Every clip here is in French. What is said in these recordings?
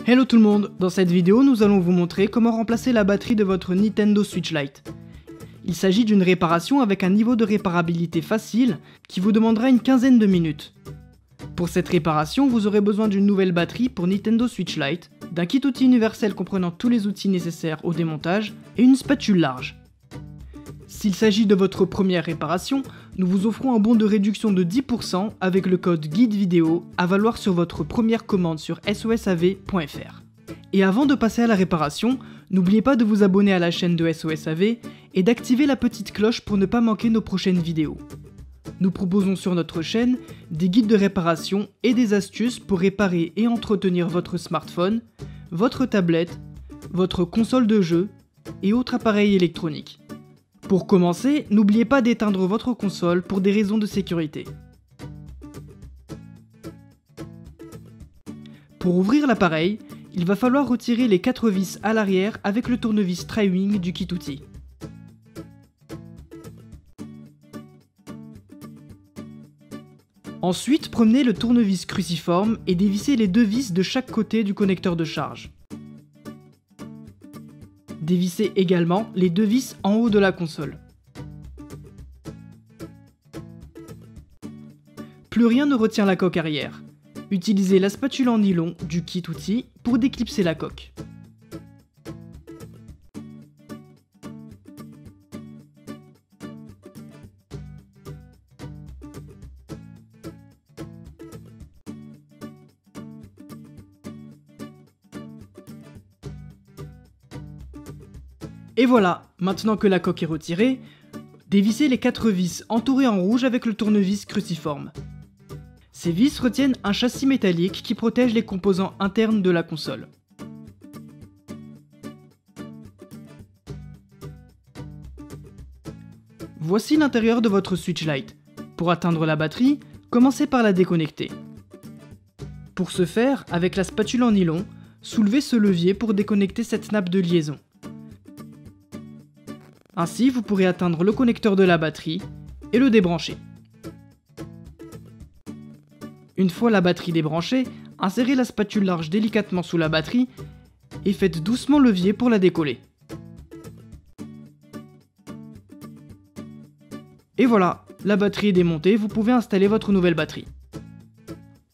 Hello tout le monde, dans cette vidéo nous allons vous montrer comment remplacer la batterie de votre Nintendo Switch Lite. Il s'agit d'une réparation avec un niveau de réparabilité facile qui vous demandera une quinzaine de minutes. Pour cette réparation, vous aurez besoin d'une nouvelle batterie pour Nintendo Switch Lite, d'un kit outil universel comprenant tous les outils nécessaires au démontage et une spatule large. S'il s'agit de votre première réparation, nous vous offrons un bon de réduction de 10% avec le code guide vidéo à valoir sur votre première commande sur sosav.fr. Et avant de passer à la réparation, n'oubliez pas de vous abonner à la chaîne de SOSAV et d'activer la petite cloche pour ne pas manquer nos prochaines vidéos. Nous proposons sur notre chaîne des guides de réparation et des astuces pour réparer et entretenir votre smartphone, votre tablette, votre console de jeu et autres appareils électroniques. Pour commencer, n'oubliez pas d'éteindre votre console pour des raisons de sécurité. Pour ouvrir l'appareil, il va falloir retirer les 4 vis à l'arrière avec le tournevis Tri-Wing du kit outil. Ensuite, prenez le tournevis cruciforme et dévissez les 2 vis de chaque côté du connecteur de charge. Dévissez également les 2 vis en haut de la console. Plus rien ne retient la coque arrière. Utilisez la spatule en nylon du kit outil pour déclipser la coque. Et voilà, maintenant que la coque est retirée, dévissez les 4 vis entourées en rouge avec le tournevis cruciforme. Ces vis retiennent un châssis métallique qui protège les composants internes de la console. Voici l'intérieur de votre Switch Lite. Pour atteindre la batterie, commencez par la déconnecter. Pour ce faire, avec la spatule en nylon, soulevez ce levier pour déconnecter cette nappe de liaison. Ainsi, vous pourrez atteindre le connecteur de la batterie et le débrancher. Une fois la batterie débranchée, insérez la spatule large délicatement sous la batterie et faites doucement levier pour la décoller. Et voilà, la batterie est démontée, vous pouvez installer votre nouvelle batterie.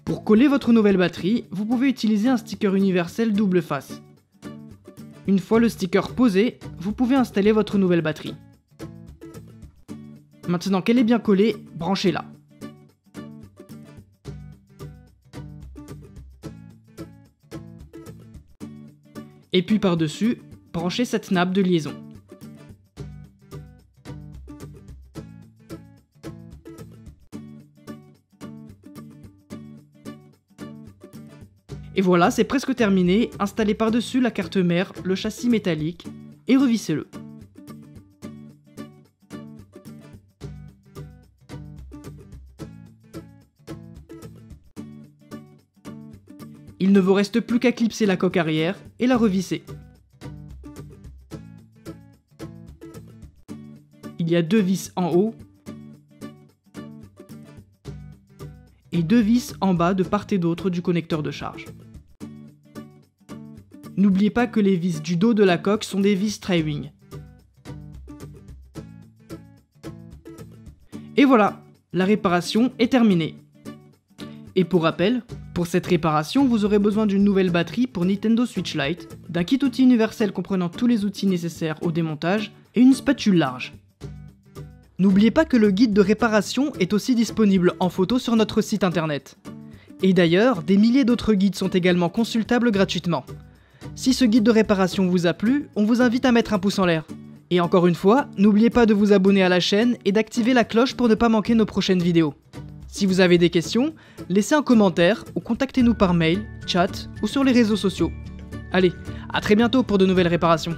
Pour coller votre nouvelle batterie, vous pouvez utiliser un sticker universel double face. Une fois le sticker posé, vous pouvez installer votre nouvelle batterie. Maintenant qu'elle est bien collée, branchez-la. Et puis par-dessus, branchez cette nappe de liaison. Et voilà, c'est presque terminé, installez par-dessus la carte mère, le châssis métallique, et revissez-le. Il ne vous reste plus qu'à clipser la coque arrière et la revisser. Il y a 2 vis en haut et 2 vis en bas de part et d'autre du connecteur de charge. N'oubliez pas que les vis du dos de la coque sont des vis Tri-Wing. Et voilà, la réparation est terminée. Et pour rappel, pour cette réparation, vous aurez besoin d'une nouvelle batterie pour Nintendo Switch Lite, d'un kit outil universel comprenant tous les outils nécessaires au démontage et une spatule large. N'oubliez pas que le guide de réparation est aussi disponible en photo sur notre site internet. Et d'ailleurs, des milliers d'autres guides sont également consultables gratuitement. Si ce guide de réparation vous a plu, on vous invite à mettre un pouce en l'air. Et encore une fois, n'oubliez pas de vous abonner à la chaîne et d'activer la cloche pour ne pas manquer nos prochaines vidéos. Si vous avez des questions, laissez un commentaire ou contactez-nous par mail, chat ou sur les réseaux sociaux. Allez, à très bientôt pour de nouvelles réparations.